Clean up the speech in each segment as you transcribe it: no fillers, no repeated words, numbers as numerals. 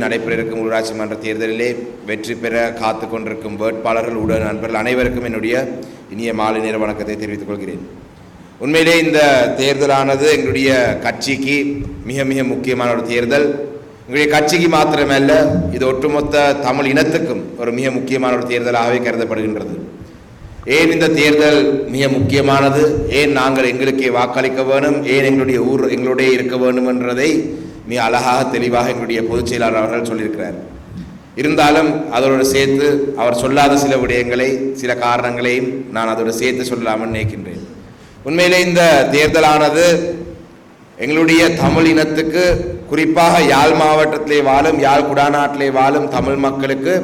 நடைபெற இருக்கும் உள்ளாட்சி மன்ற தேர்தலிலே வெற்றி பெற காத்து கொண்டிருக்கும் வேட்பாளர்கள் உடன் நண்பர்கள் அனைவருக்கும் என்னுடைய இனிய மாலை நேர வணக்கத்தை தெரிவித்துக் கொள்கிறேன். உண்மையிலே இந்த தேர்தலானது எங்களுடைய கட்சிக்கு மிக மிக முக்கியமான ஒரு தேர்தல். எங்களுடைய கட்சிக்கு மாத்திரமல்ல, இது ஒட்டுமொத்த தமிழ் இனத்துக்கும் ஒரு மிக முக்கியமான ஒரு தேர்தலாகவே கருதப்படுகின்றது. ஏன் இந்த தேர்தல் மிக முக்கியமானது, ஏன் நாங்கள் எங்களுக்கே வாக்களிக்க வேணும், ஏன் எங்களுடைய ஊர் எங்களுடைய இருக்க வேண்டும் என்றதை மிக அழகாக தெளிவாக எங்களுடைய பொதுச் செயலாளர் அவர்கள் சொல்லியிருக்கிறார். இருந்தாலும் அதோடு சேர்த்து அவர் சொல்லாத சில விடயங்களை, சில காரணங்களையும் நான் அதோடு சேர்த்து சொல்லாமல் நினைக்கின்றேன். உண்மையிலே இந்த தேர்தலானது எங்களுடைய தமிழ் இனத்துக்கு, குறிப்பாக யாழ் மாவட்டத்திலே வாழும், யாழ் குடாநாட்டிலே வாழும் தமிழ் மக்களுக்கு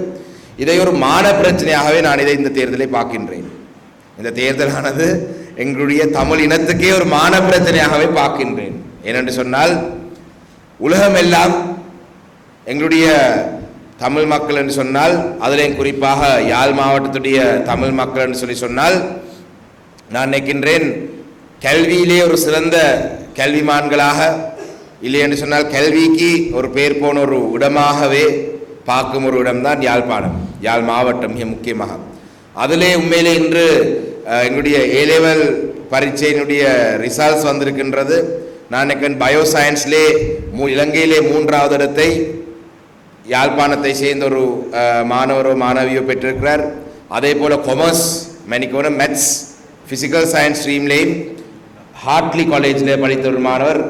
இதை ஒரு மான பிரச்சனையாகவே நான் இந்த தேர்தலை பார்க்கின்றேன். இந்த தேர்தலானது எங்களுடைய தமிழ் இனத்துக்கே ஒரு மான பிரச்சனையாகவே பார்க்கின்றேன். ஏனென்று சொன்னால், உலகமெல்லாம் எங்களுடைய தமிழ் மக்கள் என்று சொன்னால், அதிலேயும் குறிப்பாக யாழ் மாவட்டத்துடைய தமிழ் மக்கள் என்று சொல்லி சொன்னால், நான் நினைக்கின்றேன் கல்வியிலே ஒரு சிறந்த கல்விமான்களாக, இல்லை என்று சொன்னால் கல்விக்கு ஒரு பேர் போன ஒரு இடமாகவே பார்க்கும் ஒரு இடம்தான் யாழ்ப்பாணம், யாழ் மாவட்டம் மிக முக்கியமாக. அதிலே உண்மையிலே இன்று எங்களுடைய A-level பரீட்சையினுடைய ரிசல்ட்ஸ் வந்திருக்கின்றது. நான் நினைக்கிறேன் பயோசயின்ஸ்லே இலங்கையிலே 3வது இடத்தை யாழ்ப்பாணத்தை சேர்ந்த ஒரு மாணவரோ மாணவியோ பெற்றிருக்கிறார். அதே போல் கொமர்ஸ், மேத்ஸ், ஃபிசிக்கல் சயின்ஸ் ஸ்ட்ரீம்லேயும் ஹார்ட்லி காலேஜில் படித்த ஒரு மாணவர்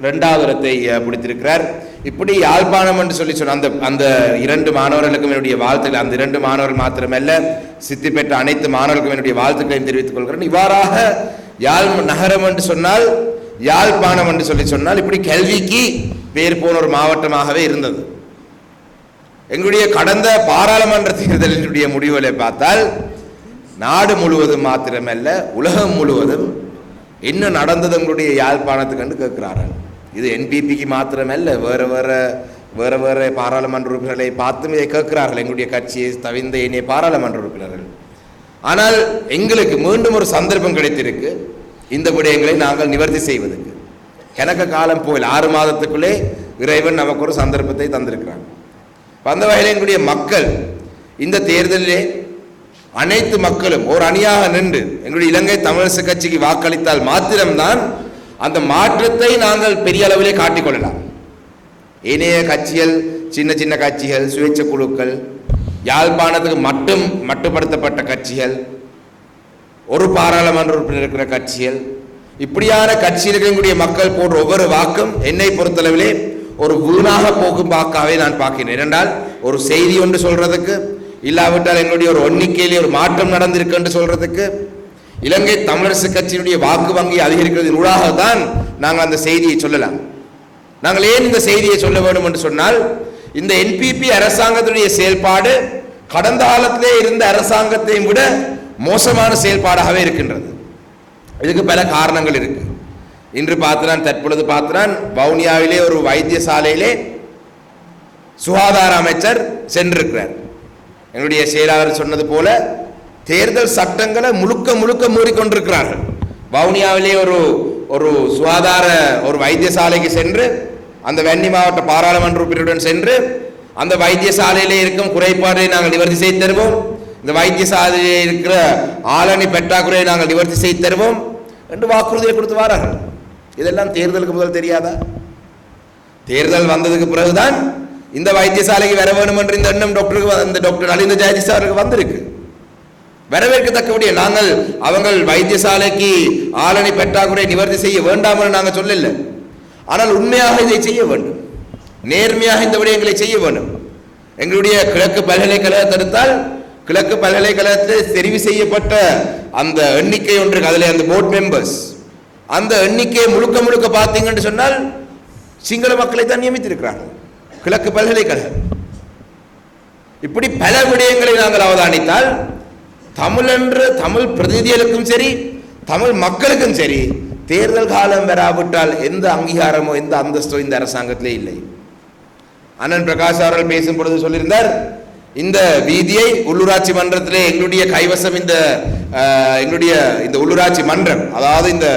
2வது இடத்தை பிடித்திருக்கிறார். இப்படி யாழ்ப்பாணம் என்று சொல்லி சொன்ன அந்த 2 மாணவர்களுக்கும் என்னுடைய வாழ்த்துக்கள். அந்த 2 மாணவர்கள் மாத்திரமல்ல, சித்தி பெற்ற அனைத்து மாணவர்களுக்கும் என்னுடைய வாழ்த்துக்களையும் தெரிவித்துக் கொள்கிறேன். இவ்வாறாக யாழ் நகரம் என்று சொன்னால், யாழ்ப்பாணம் என்று சொல்லி சொன்னால், இப்படி கல்விக்கு பேர் போன ஒரு மாவட்டமாகவே இருந்தது. எங்களுடைய கடந்த பாராளுமன்ற தேர்தலினுடைய முடிவுகளை பார்த்தால், நாடு முழுவதும் மாத்திரமல்ல உலகம் முழுவதும் என்ன நடந்தது எங்களுடைய யாழ்ப்பாணத்துக்கு என்று கேட்கிறார்கள். இது NPPக்கு மாத்திரமல்ல, வேறு வேறு பாராளுமன்ற உறுப்பினர்களை பார்த்தும் இதை கேட்கிறார்கள், எங்களுடைய கட்சியை தவிர்ந்த இனிய பாராளுமன்ற உறுப்பினர்கள். ஆனால் எங்களுக்கு மீண்டும் ஒரு சந்தர்ப்பம் கிடைத்திருக்கு இந்த விடயங்களை நாங்கள் நிவர்த்தி செய்வதற்கு. கணக்க காலம் போய் 6 மாதத்துக்குள்ளே இறைவன் நமக்கு ஒரு சந்தர்ப்பத்தை தந்திருக்கிறாங்க. அந்த வகையில் எங்களுடைய மக்கள் இந்த தேர்தலிலே அனைத்து மக்களும் ஒரு அணியாக நின்று எங்களுடைய இலங்கை தமிழரசு கட்சிக்கு வாக்களித்தால் மாத்திரம்தான் அந்த மாற்றத்தை நாங்கள் பெரிய அளவிலே காட்டிக்கொள்ளலாம். ஏனைய கட்சிகள், சின்ன சின்ன கட்சிகள், சுயேட்சை குழுக்கள், யாழ்ப்பாணத்துக்கு மட்டுப்படுத்தப்பட்ட கட்சிகள், ஒரு பாராளுமன்ற உறுப்பினர் இருக்கிற கட்சிகள், இப்படியான கட்சியில் எங்களுடைய மக்கள் போன்ற ஒவ்வொரு வாக்கும் என்னை பொறுத்தளவிலே ஒரு வீணாக போகும் வாக்காகவே நான் பார்க்கிறேன். ஏனென்றால் ஒரு செய்தி ஒன்று சொல்றதுக்கு, இல்லாவிட்டால் எங்களுடைய ஒரு எண்ணிக்கையிலே ஒரு மாற்றம் நடந்திருக்கு என்று சொல்றதுக்கு, இலங்கை தமிழரசு கட்சியினுடைய வாக்கு வங்கி அதிகரிக்கிறதின் ஊடாக தான் நாங்கள் அந்த செய்தியை சொல்லலாம். நாங்கள் ஏன் இந்த செய்தியை சொல்ல வேண்டும் என்று சொன்னால், இந்த NPP அரசாங்கத்துடைய செயல்பாடு கடந்த காலத்திலே இருந்த அரசாங்கத்தை விட மோசமான செயல்பாடாகவே இருக்கின்றது. இதுக்கு பல காரணங்கள் இருக்கு. இன்று பார்த்தான், தற்பொழுது பார்த்தான், வவுனியாவிலே ஒரு வைத்தியசாலையிலே சுகாதார அமைச்சர் சென்றிருக்கிறார். எங்களுடைய செயலாளர் சொன்னது போல தேர்தல் சட்டங்களை முழுக்க மூடிக்கொண்டிருக்கிறார்கள். வவுனியாவிலே ஒரு சுகாதார ஒரு வைத்தியசாலைக்கு சென்று, அந்த வன்னி மாவட்ட பாராளுமன்ற உறுப்பினருடன் சென்று, அந்த வைத்தியசாலையிலே இருக்கும் குறைபாடுகளை நாங்கள் நிவர்த்தி செய்து தருவோம், இந்த வைத்தியசாலையிலே இருக்கிற ஆளணி பற்றாக்குறையை நாங்கள் நிவர்த்தி செய்து தருவோம் என்று வாக்குறுதியை கொடுத்து வாரார்கள். இதெல்லாம் தேர்தலுக்கு முதல் தெரியாதா? தேர்தல் வந்ததுக்கு பிறகுதான் இந்த வைத்தியசாலைக்கு வர வேண்டும் என்று இந்த எண்ணம் டாக்டர் நலிந்த ஜெயதிஸ் அவருக்கு வந்திருக்கு. வரவேற்கத்தக்கபடியே நாங்கள் அவங்கள் வைத்தியசாலைக்கு ஆளணி பற்றாக்குறை நிவர்த்தி செய்ய வேண்டாம் என்று நாங்கள் சொல்லல. ஆனால் உண்மையாக இதை செய்ய வேண்டும், நேர்மையாக இந்த விடயங்களை செய்ய வேண்டும். எங்களுடைய கிழக்கு பல்கலைக்கழகத்தை எடுத்தால், கிழக்கு பல்கலைக்கழகத்தில் தெரிவு செய்யப்பட்ட அந்த எண்ணிக்கை ஒன்று, அதில் அந்த போர்ட் மெம்பர்ஸ், அந்த எண்ணிக்கையை முழுக்க பார்த்தீங்கன்னு சொன்னால் சிங்கள மக்களை தான் நியமித்திருக்கிறார்கள் கிழக்கு பல்கலைக்கழகம். இப்படி பல விடயங்களை நாங்கள் அவதானித்தால், தமிழ் பிரதிநிதிகளுக்கும் சரி, தமிழ் மக்களுக்கும் சரி, தேர்தல் காலம் வராவிட்டால் எந்த அங்கீகாரமோ எந்த அந்தஸ்தோ இந்த அரசாங்கத்திலே இல்லை. அண்ணன் பிரகாஷ் அவர்கள் பேசும் பொழுது சொல்லியிருந்தார், இந்த வீதியை உள்ளூராட்சி மன்றத்திலே எங்களுடைய கைவசம், எங்களுடைய உள்ளூராட்சி மன்றம், அதாவது இந்த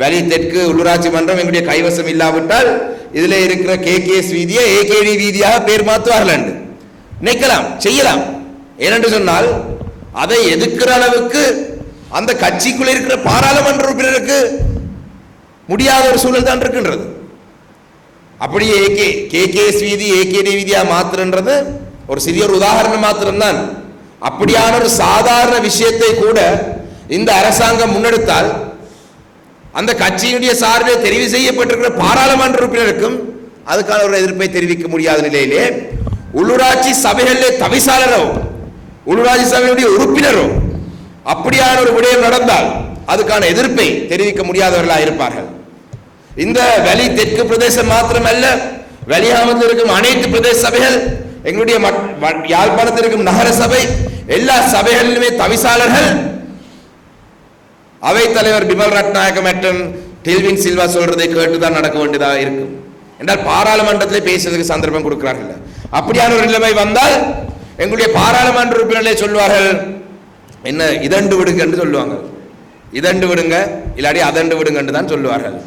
வேலி தெற்கு உள்ளூராட்சி மன்றம் எங்களுடைய கைவசம் இல்லாவிட்டால் இதுல இருக்கிற கேகேஎஸ் வீதியை ஏகேடி வீதியாக பேர் மாற்றுவார்கள் நினைக்கலாம், செய்யலாம். ஏனென்று சொன்னால் அதை எதிர்க்கிற அளவுக்கு அந்த கட்சிக்குள்ள இருக்கிற பாராளுமன்ற உறுப்பினருக்கு முடியாத ஒரு சூழல் தான் இருக்கின்றது. அப்படியே கேகேஎஸ் வீதி ஏகேடி வீதியா மாத்திரன்றது ஒரு சிறிய ஒரு உதாரணம் மாத்திரம்தான். அப்படியான ஒரு சாதாரண விஷயத்தை கூட இந்த அரசாங்கம் முன்னெடுத்தால் அந்த கட்சியினுடைய சார்பில் தெரிவு செய்யப்பட்டிருக்கிற பாராளுமன்ற உறுப்பினருக்கும் அதுக்கான ஒரு எதிர்ப்பை தெரிவிக்க முடியாத நிலையிலே உள்ளூராட்சி சபைகளிலே தவிசாளரோ உள்ளூராட்சி சபையுடைய உறுப்பினரோ அப்படியான ஒரு விடயம் நடந்தால் அதுக்கான எதிர்ப்பை தெரிவிக்க முடியாதவர்களாக இருப்பார்கள். இந்த வெளி தெற்கு பிரதேசம் மாத்திரமல்ல, வெளியாமத்தில் இருக்கும் அனைத்து பிரதேச சபைகள், எங்களுடைய யாழ்ப்பாணத்தில் இருக்கும் நகர சபை, எல்லா சபைகளிலுமே தவிசாளர்கள் அவை தலைவர் பிமல் ரட்நாயக்க மற்றும் டில்வின் சில்வா சொல்றதை கேட்டுதான் நடக்க வேண்டியதாக இருக்கும். என்றால் பாராளுமன்றத்திலே பேசுறதுக்கு சந்தர்ப்பம் கொடுக்கிறார்கள். அப்படியான ஒரு நிலைமை வந்தால் எங்களுடைய பாராளுமன்ற உறுப்பினர்களே சொல்வார்கள், என்ன இதண்டு விடுங்க என்று சொல்லுவாங்க. இதண்டு விடுங்க இல்லாடி அதண்டு விடுங்க என்று தான் சொல்லுவார்கள்.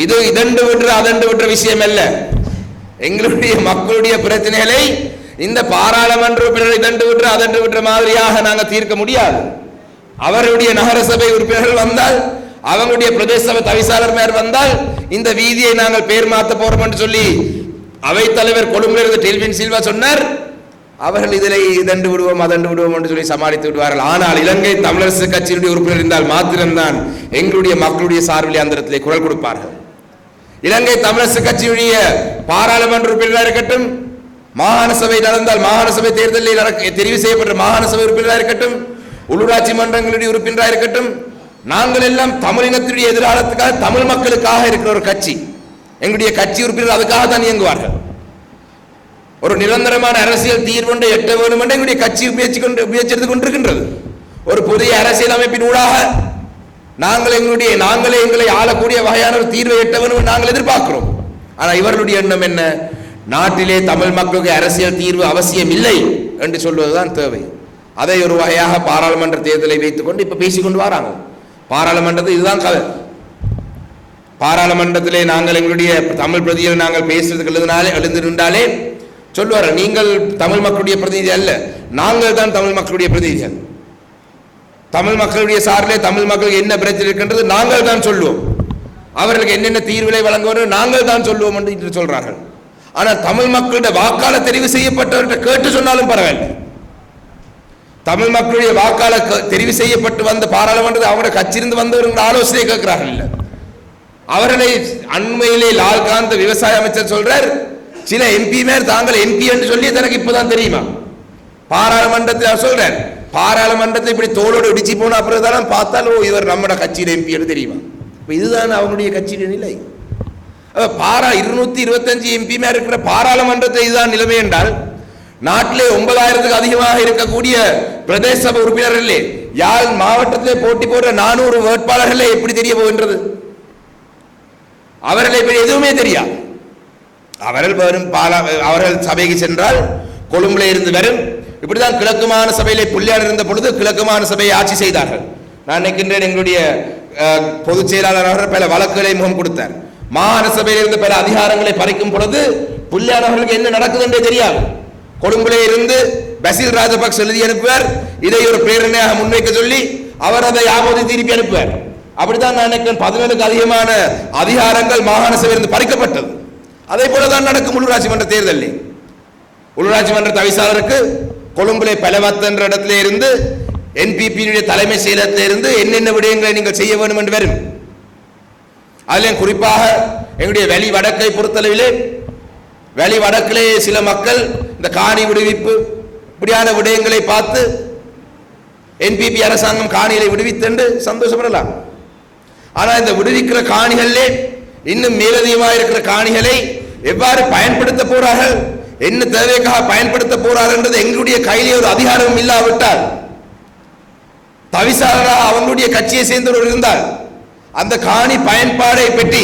இது இதண்டு விடுற அதண்டு விடுற விஷயம் அல்ல. எங்களுடைய மக்களுடைய பிரச்சனைகளை இந்த பாராளுமன்ற உறுப்பினர்கள் இதண்டு விடுற அதண்டு விடுற மாதிரியாக நாங்கள் தீர்க்க முடியாது. அவருடைய நகர சபை உறுப்பினர்கள் வந்தால், அவங்களுடைய பிரதேச சபை தவிசாளர் மேயர் வந்தால் இந்த வீதியை நாங்கள் பேர் மாற்ற போறோம் என்று சொல்லி அவை தலைவர் கொழும்புல இருந்து டெல்வின் சில்வா சொன்னார். அவர்கள் இதில் இதண்டு விடுவோம் அதண்டு விடுவோம் என்று சொல்லி சமாளித்து விடுவார்கள். ஆனால் இலங்கை தமிழரசு கட்சியினுடைய உறுப்பினர் இருந்தால் மாத்திரம்தான் எங்களுடைய மக்களுடைய சார்பில் அந்த குரல் கொடுப்பார்கள். இலங்கை தமிழரசு கட்சியுடைய பாராளுமன்ற உறுப்பினராக இருக்கட்டும், மாகாண சபை நடந்தால் மாகாண சபை தேர்தலில் தெரிவு செய்யப்பட்ட மாகாண சபை உறுப்பினராக இருக்கட்டும், உள்ளூராட்சி மன்றங்களுடைய உறுப்பினராக இருக்கட்டும், நாங்கள் எல்லாம் தமிழினத்தினுடைய எதிர்காலத்துக்காக தமிழ் மக்களுக்காக இருக்கிற ஒரு கட்சி. எங்களுடைய கட்சி உறுப்பினர்கள் அதுக்காக தான் இயங்குவார்கள். ஒரு நிரந்தரமான அரசியல் தீர்வு எட்ட வேண்டும் என்று எங்களுடைய கட்சி முயற்சித்துக் கொண்டிருக்கின்றது. ஒரு புதிய அரசியல் அமைப்பின் ஊடாக நாங்களே எங்களை ஆளக்கூடிய வகையான ஒரு தீர்வை எட்ட வேண்டும் நாங்கள் எதிர்பார்க்கிறோம். ஆனால் இவர்களுடைய எண்ணம் என்ன? நாட்டிலே தமிழ் மக்களுக்கு அரசியல் தீர்வு அவசியம் இல்லை என்று சொல்வதுதான் தேவை. அதை ஒரு வகையாக பாராளுமன்ற தேர்தலை வைத்துக் கொண்டு இப்ப பேசிக்கொண்டு வராங்க. பாராளுமன்றத்தில் இதுதான் கதை. பாராளுமன்றத்திலே நாங்கள் எங்களுடைய தமிழ் பிரதியில் நாங்கள் பேசுறதுக்கு எழுந்திருந்தாலே சொல்லுவார், நீங்கள் தமிழ் மக்களுடைய பிரதிநிதி அல்ல, நாங்கள் தான் தமிழ் மக்களுடைய பிரதிநிதிகள். தமிழ் மக்களுடைய சார்பிலே தமிழ் மக்களுக்கு என்ன பிரச்சனை இருக்கின்றது நாங்கள் தான் சொல்லுவோம், அவர்களுக்கு என்னென்ன தீர்வுகளை வழங்குவோம் நாங்கள் தான் சொல்லுவோம் என்று சொல்றார்கள். ஆனால் தமிழ் மக்களுடைய வாக்காளர் தெரிவு செய்யப்பட்டவர்கிட்ட கேட்டு சொன்னாலும் பரவாயில்லை. தமிழ் மக்களுடைய வாக்காளர் தெரிவு செய்யப்பட்டு வந்த பாராளுமன்றத்தை அவருடைய கட்சியிருந்து வந்தவர்கள் ஆலோசனை கேட்கிறார்கள் இல்லை. அவர்களை அண்மையிலே லால்காந்த் விவசாய அமைச்சர் சொல்றார், சில எம்பி மேர் தாங்கள் எம்பி என்று சொல்லி தனக்கு இப்பதான் தெரியுமா. பாராளுமன்றத்தில் சொல்றார், பாராளுமன்றத்தில் இப்படி தோளோடு இடிச்சு போன அப்புறம் தான் பார்த்தாலும் இவர் நம்மட கட்சியில் எம்பி என்று தெரியுமா. இதுதான் அவனுடைய கட்சியின் நிலை. 225 எம்பி மேர் இருக்கிற பாராளுமன்றத்தை இதுதான் நிலைமை என்றால், நாட்டிலே 9000க்கு அதிகமாக இருக்கக்கூடிய பிரதேச சபை உறுப்பினர்களே, யாழ் மாவட்டத்திலே போட்டி போடுற 400 வேட்பாளர்களே எப்படி தெரிய போகின்றது? அவர்களை எதுவுமே தெரியாது. அவர்கள் சபைக்கு சென்றால் கொழும்புல இருந்து வரும். இப்படிதான் கிழக்கு மாகாண சபையிலே புள்ளியார் இருந்த பொழுது கிழக்கு மாகாண சபையை ஆட்சி செய்தார்கள். நான் நினைக்கின்றேன் எங்களுடைய பொதுச் செயலாளர் பல வழக்குகளை முகம் கொடுத்தார். மாகாண சபையில் இருந்த பல அதிகாரங்களை பறிக்கும் பொழுது புள்ளியானவர்களுக்கு என்ன நடக்குது என்றே தெரியாது. கொழும்புலே இருந்து பசில் ராஜபக்ஷ எழுதி அனுப்புவார், இதை ஒரு பிரேரணையாக முன்வைக்க சொல்லி அவர் அதை யாபோதி திருப்பி அனுப்புவார். அப்படித்தான் நான் நினைக்கிறேன் 17க்கு அதிகமான அதிகாரங்கள் மாகாண சபையிலிருந்து பறிக்கப்பட்டது. அதே போலதான் நடக்கும் உள்ளூராட்சி மன்ற தேர்தலில். உள்ளூராட்சி மன்ற தவிசாளருக்கு கொழும்புலே பலவத் என்ற இடத்திலே இருந்து என்பிபியினுடைய தலைமை செயலகத்திலே இருந்து என்னென்ன விடயங்களை நீங்கள் செய்ய வேண்டும் என்று வரும். அதிலும் குறிப்பாக எங்களுடைய வெளி வடக்கை பொறுத்தளவிலே, வெளி வடக்கிலே சில மக்கள் இந்த காணி விடுவிப்பு இப்படியான விடயங்களை பார்த்து என்பிபி அரசாங்கம் காணிகளை விடுவித்து சந்தோஷப்படலாம். ஆனால் இந்த விடுவிக்கிற காணிகளிலே இன்னும் மேலதிகமாக இருக்கிற காணிகளை எவ்வாறு பயன்படுத்த போறார்கள், என்ன தேவைக்காக பயன்படுத்த போறார்கள் என்றது எங்களுடைய கையிலே ஒரு அதிகாரம் இல்லாவிட்டால், தவிசாளராக அவங்களுடைய கட்சியை சேர்ந்தவர் இருந்தால் அந்த காணி பயன்பாடை பற்றி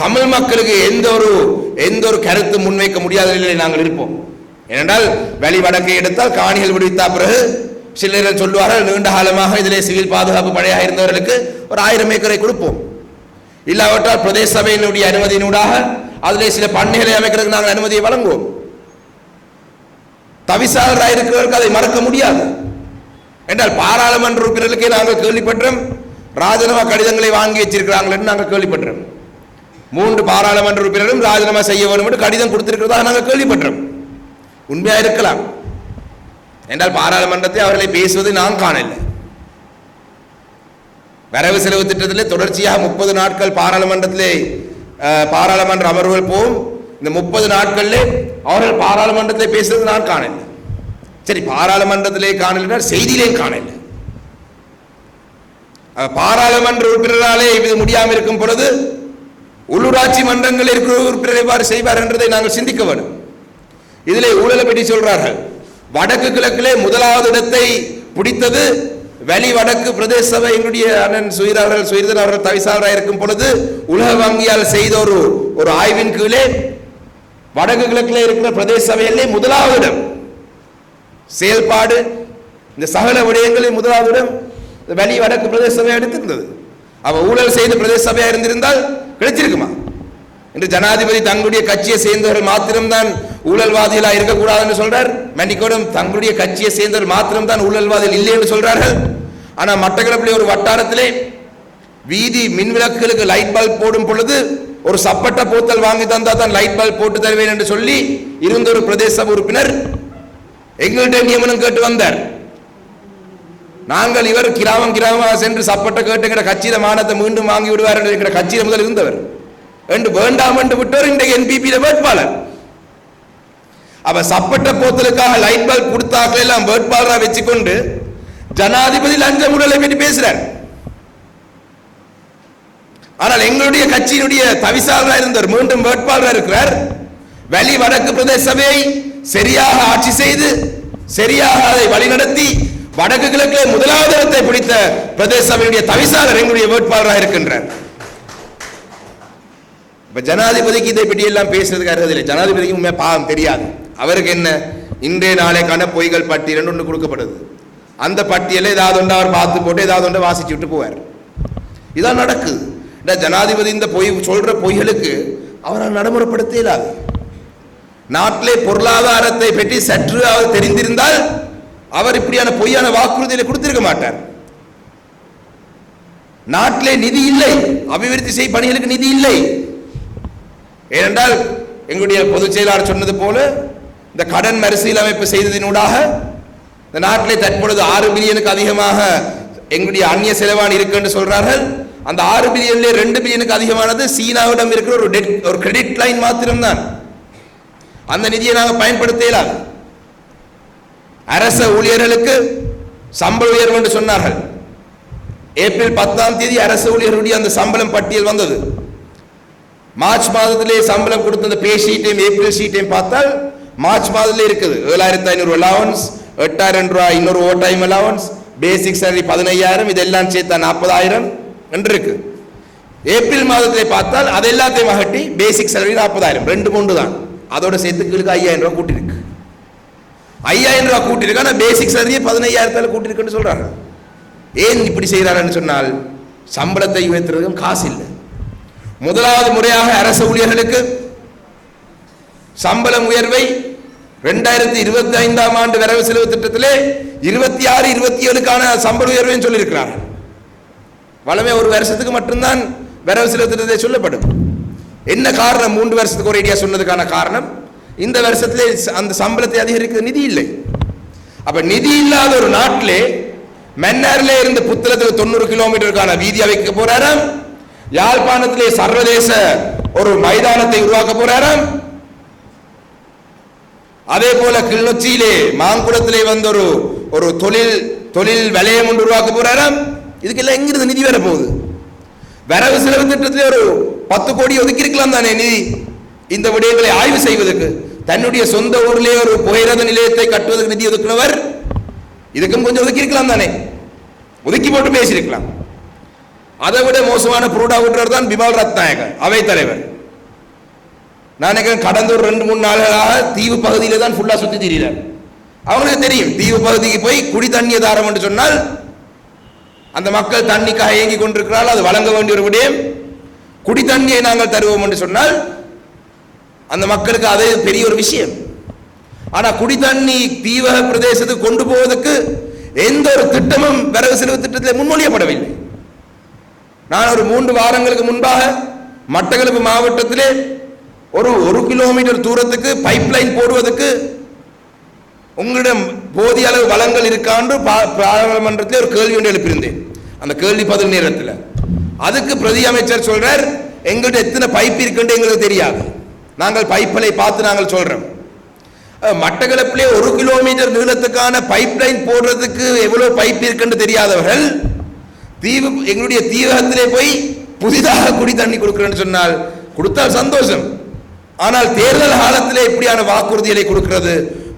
தமிழ் மக்களுக்கு எந்த ஒரு கருத்து முன்வைக்க முடியாத நிலையில் நாங்கள் இருப்போம். ஏனென்றால் வெளி வடக்கை எடுத்தால் காணிகள் விடுவித்த பிறகு சிலர் சொல்லுவார்கள், நீண்ட காலமாக இதிலே சிவில் பாதுகாப்பு படையாக இருந்தவர்களுக்கு ஒரு 1000 ஏக்கரை கொடுப்போம். இல்லாவிட்டால் பிரதேச சபையினுடைய அனுமதியினூடாக அதிலே சில பண்ணைகளை அமைக்கிறதுக்கு நாங்கள் அனுமதியை வழங்குவோம். தவிசாளராக இருக்கிறவர்களுக்கு அதை மறக்க முடியாது என்றால் பாராளுமன்ற உறுப்பினர்களுக்கே நாங்கள் கேள்விப்பட்டோம் ராஜினாமா கடிதங்களை வாங்கி வச்சிருக்கிறார்கள் என்று நாங்கள் கேள்விப்பட்டோம். 3 பாராளுமன்ற உறுப்பினரும் ராஜினாமா செய்ய வேண்டும் என்று கடிதம் கொடுத்திருக்கிறதாக நாங்கள் கேள்விப்பட்டோம். உண்மையா இருக்கலாம் என்றால் பாராளுமன்றத்தை அவர்களை பேசுவதை நான் காணவில்லை. வரவு செலவு திட்டத்திலே தொடர்ச்சியாக 30 நாட்கள் பாராளுமன்ற அமர்வுகள் போகும். இந்த 30 நாட்களிலே அவர்கள் பாராளுமன்றத்தை பேசுவது நான் காணவில்லை. சரி, பாராளுமன்றத்திலே காணல, செய்தியிலேயும் காணல. பாராளுமன்ற உறுப்பினராலே இது முடியாமல் இருக்கும் பொழுது உள்ளூராட்சி மன்றங்கள் இருக்கிற உறுப்பினர் எவ்வாறு செய்வார் என்றதை நாங்கள் சிந்திக்க வேண்டும். இதிலே ஊழலை பற்றி சொல்றார்கள். வடக்கு கிழக்கிலே முதலாவது இடத்தை பிடித்தது வெளி வடக்கு பிரதேச சபை. எங்களுடைய அண்ணன் சுயிரதன் அவர்கள் தவிசாளராக இருக்கும் பொழுது உலக வங்கியால் செய்த ஒரு ஆய்வின் கீழே வடக்கு கிழக்கிலே இருக்கிற பிரதேச சபையிலே முதலாவது இடம் செயல்பாடு, இந்த சகல விடயங்களில் முதலாவது இடம் வெளி வடக்கு பிரதேச சபையாக எடுத்திருந்தது. அவ ஊழல் செய்த பிரதேச சபையாக இருந்திருந்தால் கிடைச்சிருக்குமா? என்று ஜனாதிபதி தங்களுடைய கட்சியை சேர்ந்தவர்கள் மாத்திரம்தான் ஊழல்வாதிகளாக இருக்கக்கூடாது என்று சொல்றார். மன்னிக்கோடும், தங்களுடைய கட்சியை சேர்ந்தவர்கள் மாத்திரம்தான் ஊழல்வாதிகள் இல்லை என்று சொல்றார்கள். ஆனால் மட்டக்களப்பிலே ஒரு வட்டாரத்திலே வீதி மின்விளக்குகளுக்கு லைட் பல்ப் போடும் பொழுது ஒரு சப்பட்ட போத்தல் வாங்கி தந்தா தான் லைட் பல்ப் போட்டு தருவேன் என்று சொல்லி இருந்த ஒரு பிரதேச சபை உறுப்பினர் எங்கள்கிட்ட நியமனம் கேட்டு வந்தார். நாங்கள் இவர் கிராமமாக சென்று சப்பட்ட கேட்டு என்ற கட்சியில மானத்தை மீண்டும் வாங்கி விடுவார் என்ற கட்சியில முதல் இருந்தவர் என்று வேண்டாம் என்று விட்டவர் இன்றைக்கு NPP வேட்பாளர். அவ சப்பட்ட போத்தலுக்காக லைட் பல்ப் கொடுத்தாக்கள் எல்லாம் வேட்பாளராக வச்சுக்கொண்டு ஜனாதிபதி லஞ்ச ஊழலை பற்றி பேசுறார். ஆனால் எங்களுடைய கட்சியினுடைய தவிசாளராக இருந்தவர் மீண்டும் வேட்பாளராக இருக்கிறார். வெளி வடக்கு பிரதேச சபையை சரியாக ஆட்சி செய்து சரியாக அதை வழிநடத்தி வடக்கு கிழக்கிலே முதலாவது இடத்தை பிடித்த பிரதேச சபையுடைய தவிசாளர் எங்களுடைய வேட்பாளராக இருக்கின்றார். இப்ப ஜனாதிபதிக்கு இதை பற்றி எல்லாம் பேசுறதுக்கு அருகதில்லை. ஜனாதிபதிக்கு உண்மையா பாவம் தெரியாது. அவருக்கு என்ன, இன்றைய நாளைக்கான பொய்கள் பட்டியல் ஒன்று கொடுக்கப்படுது. அந்த பட்டியலை ஏதாவது ஒன்று அவர் பார்த்து போட்டு ஏதாவது ஒன்று வாசிச்சு விட்டு போவார். இதான் நடக்குது. ஜனாதிபதி இந்த பொய் சொல்ற பொய்களுக்கு அவரால் நடைமுறைப்படுத்த இயலாது. நாட்டிலே பொருளாதாரத்தை பற்றி சற்று அவர் தெரிந்திருந்தால் அவர் இப்படியான பொய்யான வாக்குறுதிகளை கொடுத்திருக்க மாட்டார். நாட்டிலே நிதி இல்லை, அபிவிருத்தி செய்ய பணிகளுக்கு நிதி இல்லை. ஏனென்றால் எங்களுடைய பொதுச் செயலாளர் சொன்னது போல இந்த கடன் மறுசீலமைப்பு செய்ததினூடாக இந்த நாட்டிலே தற்பொழுது 6 பில்லியனுக்கு அதிகமாக எங்களுடைய அந்நிய செலவாணி இருக்கு என்று சொல்றார்கள். அந்த 6 பில்லியன்ல 2 பில்லியனுக்கு அதிகமானது சீனாவிடம் இருக்கிற ஒரு கிரெடிட் லைன் மாத்திரம்தான். அந்த நிதியை நாங்கள் பயன்படுத்தலாம். அரச ஊழியர்களுக்கு சம்பள உயர்வு என்று சொன்னார்கள். ஏப்ரல் 10ஆம் தேதி அரசு ஊழியர்களுடைய அந்த சம்பளம் பட்டியல் வந்தது. மார்ச் மாதத்திலே சம்பளம் கொடுத்த அந்த பே ஷீட்டையும் ஏப்ரல் ஷீட்டையும் பார்த்தால் மார்ச் மாதத்திலே இருக்குது 7500 அலவன்ஸ், 8000 ரூபாய் இன்னொரு ஓவர் டைம் அலவன்ஸ், பேசிக் சேலரி 15000, இதெல்லாம் சேர்த்தா 40000 என்று இருக்கு. ஏப்ரல் மாதத்திலே பார்த்தால் அது எல்லாத்தையும் அகட்டி பேசிக் சேலரி 40000, 2 தான். அதோட சேர்த்து கீழே 5000 ரூபாய் கூட்டிருக்கு. 5000 ரூபாய் கூட்டிருக்கு. ஆனால் பேசிக் சேலரியை 15000 கூட்டிருக்குன்னு சொல்றாங்க. ஏன் இப்படி செய்யறாருன்னு சொன்னால் சம்பளத்தை உயர்த்துறதுக்கும் காசு இல்லை. முதலாவது முறையாக அரசு ஊழியர்களுக்கு சம்பளம் உயர்வை 2025ஆம் ஆண்டு வரவு செலவு திட்டத்திலே 26, 27க்கான சம்பள உயர்வை சொல்லியிருக்கிறார்கள். வளமே ஒரு வருஷத்துக்கு மட்டும்தான் வரவு செலவு திட்டத்தை சொல்லப்படும். என்ன காரணம்? 3 வருஷத்துக்கு ஒரு ஐடியா சொன்னதுக்கான காரணம் இந்த வருஷத்திலே அந்த சம்பளத்தை அதிகரிக்க நிதி இல்லை. அப்ப நிதி இல்லாத ஒரு நாட்டிலே மன்னாரிலே இருந்து புத்தளத்துக்கு 90 கிலோமீட்டருக்கான வீதி அமைக்க போறாராம். யாழ்ப்பாணத்திலே சர்வதேச ஒரு மைதானத்தை உருவாக்க போறாராம். அதே போல கிளிநொச்சியிலே மாங்குளத்திலே வந்து ஒரு தொழில் வலயம் ஒன்று உருவாக்க போறாராம். இதுக்கெல்லாம் எங்கிருந்து நிதி வர போகுது? வரவு செலவு திட்டத்திலே ஒரு 10 கோடி ஒதுக்கி இருக்கலாம் தானே நிதி இந்த விடயங்களை ஆய்வு செய்வதற்கு. தன்னுடைய சொந்த ஊரிலே ஒரு புகையிரத நிலையத்தை கட்டுவதற்கு நிதி ஒதுக்கினவர் இதுக்கும் கொஞ்சம் ஒதுக்கி இருக்கலாம் தானே, ஒதுக்கி போட்டு பேசியிருக்கலாம். அதை விட மோசமான புரோடா விட்டுறவர் தான் பிமல் ரத்நாயகர், அவை தலைவர். நான் கடந்த ஒரு 2-3 நாள்களாக தீவு பகுதியில தான் ஃபுல்லா சுத்தி திரிகிறார். அவங்களுக்கு தெரியும் தீவு பகுதிக்கு போய் குடி தண்ணிய தாரம் என்று சொன்னால் அந்த மக்கள் தண்ணிக்காக ஏங்கி கொண்டிருக்கிறார்கள். அது வழங்க வேண்டிய ஒரு விடயம். குடி தண்ணியை நாங்கள் தருவோம் என்று சொன்னால் அந்த மக்களுக்கு அதே பெரிய ஒரு விஷயம். ஆனா குடி தண்ணி தீவக பிரதேசத்துக்கு கொண்டு போவதற்கு எந்த ஒரு திட்டமும் வரவு செலவு திட்டத்தில் முன்மொழியப்படவில்லை. நான் ஒரு 3 வாரங்களுக்கு முன்பாக மட்டக்களப்பு மாவட்டத்திலே ஒரு 1 கிலோமீட்டர் தூரத்துக்கு பைப்லைன் போடுவதற்கு உங்களிடம் போதிய அளவு வளங்கள் இருக்காண்டு பாராளுமன்றத்தில் ஒரு கேள்வி ஒன்று எழுப்பியிருந்தேன். அந்த கேள்வி பதில் நேரத்தில் அதுக்கு பிரதி அமைச்சர் சொல்றார், எங்கள்கிட்ட எத்தனை பைப் இருக்குன்னு எங்களுக்கு தெரியாது, நாங்கள் பைப்களை பார்த்து நாங்கள் சொல்றோம். மட்டக்களப்பிலே 1 கிலோமீட்டர் நீளத்துக்கான பைப்லைன் போடுறதுக்கு எவ்வளவு பைப் இருக்குன்னு தெரியாதவர்கள் எங்களுடைய தீவகத்திலே போய் புதிதாக குடி தண்ணி கொடுக்கிறேன்னு சொன்னால் கொடுத்தால் சந்தோஷம். ஆனால் தேர்தல் காலத்திலே இப்படியான வாக்குறுதிகளை கொடுக்கிறது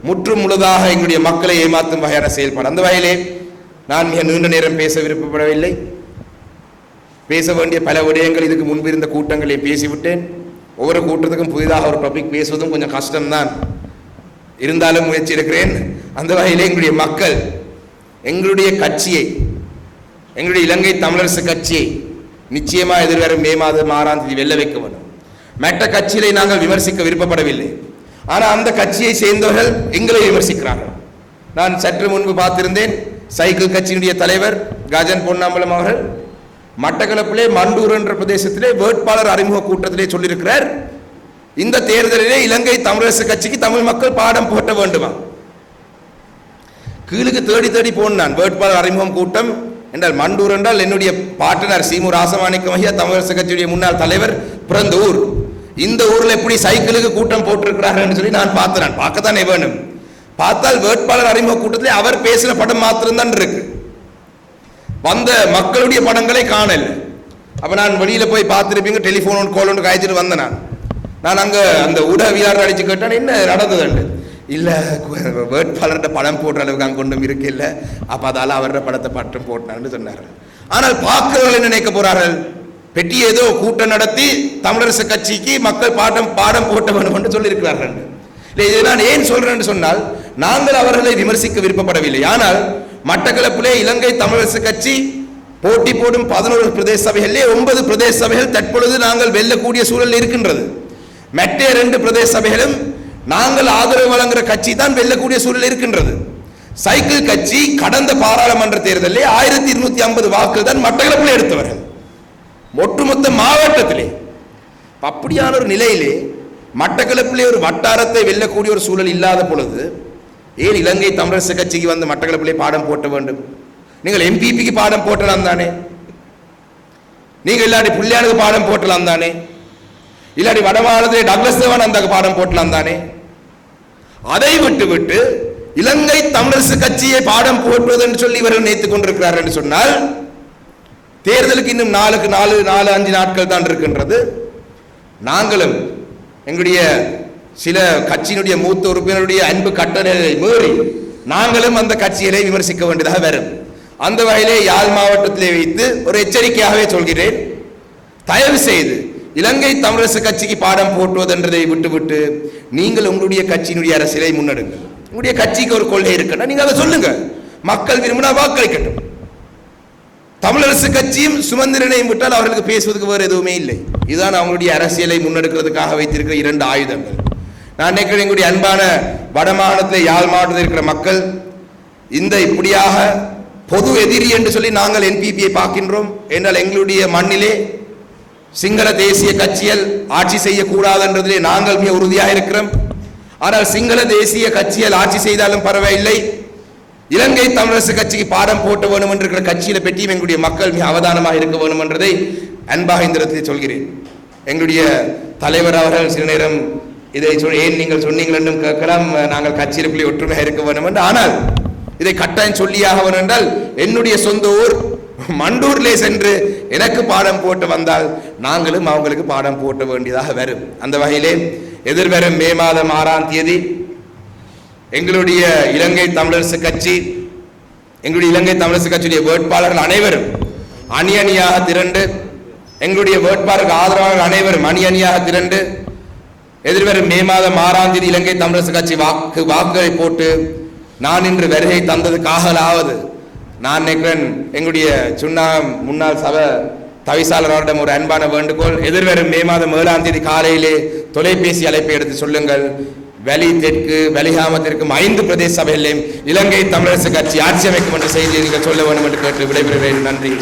முற்றும் முழுதாக எங்களுடைய மக்களை ஏமாற்றும் வகையான செயல்பாடு. அந்த வகையிலே நான் மிக நீண்ட நேரம் பேச விருப்பப்படவில்லை. பேச வேண்டிய பல விடயங்கள் இதுக்கு முன்பு இருந்த கூட்டங்களை பேசிவிட்டேன். ஒவ்வொரு கூட்டத்துக்கும் புதிதாக ஒரு டாபிக் பேசுவதும் கொஞ்சம் கஷ்டம்தான், இருந்தாலும் முயற்சி இருக்கிறேன். அந்த வகையிலே எங்களுடைய மக்கள் எங்களுடைய கட்சியை, எங்களுடைய இலங்கை தமிழரசு கட்சியை நிச்சயமாக எதிர்வரும் மே மாதம் 6ஆம் தேதி வெல்ல வைக்க வேண்டும். மற்ற கட்சியை நாங்கள் விமர்சிக்க விருப்பப்படவில்லை, ஆனால் அந்த கட்சியை சேர்ந்தவர்கள் எங்களை விமர்சிக்கிறார்கள். நான் சற்று முன்பு பார்த்திருந்தேன், சைக்கிள் கட்சியினுடைய தலைவர் கஜன் பொன்னம்பலம் அவர்கள் மட்டக்களப்பிலே மண்டூர் என்ற பிரதேசத்திலே வேட்பாளர் அறிமுக கூட்டத்திலே சொல்லியிருக்கிறார், இந்த தேர்தலிலே இலங்கை தமிழரசு கட்சிக்கு தமிழ் மக்கள் பாடம் போட்ட வேண்டுமா. கீழுக்கு தேடி தேடி போனான் வேட்பாளர் அறிமுகம் கூட்டம் என்றால் மண்டூர் என்றால் என்னுடைய பாட்டனர் சீமு ராசமாணிக்கம் ஐயா தமிழரசு கட்சியுடைய முன்னாள் தலைவர் பிறந்த ஊர். இந்த ஊரில் எப்படி சைக்கிளுக்கு கூட்டம் போட்டிருக்கிறார்கள் சொல்லி நான் பார்த்தேன். பார்க்கத்தானே வேணும். பார்த்தால் வேட்பாளர் அறிமுக கூட்டத்தில் அவர் பேசின படம் மாத்திரம்தான் இருக்கு, வந்த மக்களுடைய படங்களை காணல. அப்ப நான் வெளியில போய் பார்த்துருப்பீங்க, டெலிஃபோன் கால் ஒன்று காய்ச்சிட்டு வந்தேன். நான் அங்க அந்த ஊடகவியலாளர் அடிச்சு கேட்டேன், என்ன நடந்ததுண்டு. இல்ல வேட்பாளர்கிட்ட படம் போடுற அளவுக்கு அங்க கொண்டும் இருக்கு இல்ல, அப்ப அதால அவரோட படத்தை பட்டம் போட்டான்னு சொன்னார்கள். ஆனால் பார்க்கிறவர்கள் என்ன நினைக்க போறார்கள், பெட்டி ஏதோ கூட்டம் நடத்தி தமிழரசு கட்சிக்கு மக்கள் பாடம் போட்ட வேண்டும் என்று சொல்லி இருக்கிறார்கள். இதை நான் ஏன் சொல்றேன் சொன்னால், நாங்கள் அவர்களை விமர்சிக்க விருப்பப்படவில்லை. ஆனால் மட்டக்களப்பிலே இலங்கை தமிழரசு கட்சி போட்டி போடும் 11 பிரதேச சபைகளிலே 9 பிரதேச சபைகள் தற்பொழுது நாங்கள் வெல்லக்கூடிய சூழல் இருக்கின்றது. மற்ற 2 பிரதேச சபைகளும் நாங்கள் ஆதரவு வழங்குகிற கட்சி தான் வெல்லக்கூடிய சூழல் இருக்கின்றது. சைக்கிள் கட்சி கடந்த பாராளுமன்ற தேர்தலில் 1250 வாக்குகள் தான் மட்டக்களப்பிலே எடுத்தவர்கள் ஒட்டுமொத்த மாவட்டத்திலே. அப்படியான ஒரு நிலையிலே மட்டக்களப்பிலே ஒரு வட்டாரத்தை வெல்லக்கூடிய ஒரு சூழல் இல்லாத பொழுது ஏன் இலங்கை தமிழரசு கட்சிக்கு வந்து மட்டக்களப்பிலே பாடம் போட்ட வேண்டும்? நீங்கள் எம்பிபிக்கு பாடம் போட்டலாம் தானே, நீங்கள் இல்லாட்டி புள்ளியானுக்கு பாடம் போட்டலாம் தானே, இல்லாட்டி வடமாநிலத்திலே டக்ளஸ் தேவானந்தாக்கு பாடம் போட்டலாம் தானே. அதை விட்டு இலங்கை தமிழரசு கட்சியை பாடம் போட்டுவது என்று சொல்லி இவர்கள் நினைத்துக் கொண்டிருக்கிறார்கள் என்று சொன்னால், தேர்தலுக்கு இன்னும் 4-5 நாட்கள் தான் இருக்கின்றது. நாங்களும் எங்களுடைய சில கட்சியினுடைய மூத்த உறுப்பினருடைய அன்பு கட்டளையை மீறி நாங்களும் அந்த கட்சிகளை விமர்சிக்க வேண்டியதாக வரும். அந்த வகையிலே யாழ் மாவட்டத்திலே வைத்து ஒரு எச்சரிக்கையாகவே சொல்கிறேன், தயவு செய்து இலங்கை தமிழரசு கட்சிக்கு பாடம் போட்டுவதென்றதை விட்டுவிட்டு நீங்கள் உங்களுடைய கட்சியினுடைய அரசியலை முன்னெடுங்கள். உங்களுடைய கட்சிக்கு ஒரு கொள்கை இருக்குன்னா நீங்க அதை சொல்லுங்க, மக்கள் விரும்பினா வாக்களிக்கட்டும். தமிழரசு கட்சியும் சுமந்திரனையும் விட்டால் அவர்களுக்கு பேசுவதற்கு வேறு எதுவுமே இல்லை. இதுதான் அவங்களுடைய அரசியலை முன்னெடுக்கிறதுக்காக வைத்திருக்கிற 2 ஆயுதங்கள். நான் நினைக்கிறேன் எங்களுடைய அன்பான வடமாநிலத்தில் யாழ் மாவட்டத்தில் இருக்கிற மக்கள் இந்த இப்படியாக பொது எதிரி என்று சொல்லி நாங்கள் என்பிபியை பார்க்கின்றோம் என்றால் எங்களுடைய மண்ணிலே சிங்கள தேசிய கட்சிகள் ஆட்சி செய்யக்கூடாது என்றதிலே நாங்கள் மிக உறுதியாக இருக்கிறோம். ஆனால் சிங்கள தேசிய கட்சிகள் ஆட்சி செய்தாலும் பரவாயில்லை, இலங்கை தமிழரசு கட்சிக்கு பாடம் போட்ட வேணும் என்கிற கட்சியில பெற்றியும் எங்களுடைய மக்கள் மிக அவதானமாக இருக்க வேண்டும் என்றதை அன்பாக இந்த இடத்தில் சொல்கிறேன். எங்களுடைய தலைவர் அவர்கள் சில நேரம் இதை ஏன் நீங்கள் சொன்னீங்கள் என்றும் கேட்கலாம், நாங்கள் கட்சியிலுக்குள்ளே ஒற்றுமையாக இருக்க வேண்டும் என்று. ஆனால் இதை கட்டாயம் சொல்லியாக வேண்டும் என்றால் என்னுடைய சொந்த ஊர் மண்டூர்லே சென்று எனக்கு பாடம் போட்டு வந்தால் நாங்களும் அவங்களுக்கு பாடம் போட்ட வேண்டியதாக வரும். அந்த வகையிலே எதிர்வரும் மே மாதம் 6ஆம் தேதி எங்களுடைய இலங்கை தமிழரசு கட்சி, எங்களுடைய இலங்கை தமிழரசு கட்சியுடைய வேட்பாளர்கள் அனைவரும் அணி அணியாக திரண்டு, எங்களுடைய வேட்பாளர்கள் ஆதரவாளர்கள் அனைவரும் அணி அணியாக திரண்டு எதிர்வரும் மே மாதம் 6ஆம் தேதி இலங்கை தமிழரசு கட்சி வாக்குகளை போட்டு நான் இன்று வருகை தந்ததுக்காகலாவது நான் நினைக்கிறேன் எங்களுடைய முன்னாள் சபை தவிசாளரிடம் ஒரு அன்பான வேண்டுகோள், எதிர்வரும் மே மாதம் 7ஆம் தேதி காலையிலே தொலைபேசி அழைப்பை எடுத்து சொல்லுங்கள். வெளி தெற்கு வெளிகாமத்திற்கும் 5 பிரதேச சபைகளிலும் இலங்கை தமிழரசு கட்சி ஆட்சி அமைக்கும் என்ற செய்தியை நீங்கள் சொல்ல வேண்டும் என்று கேட்டு விடைபெறுகிறேன். நன்றி.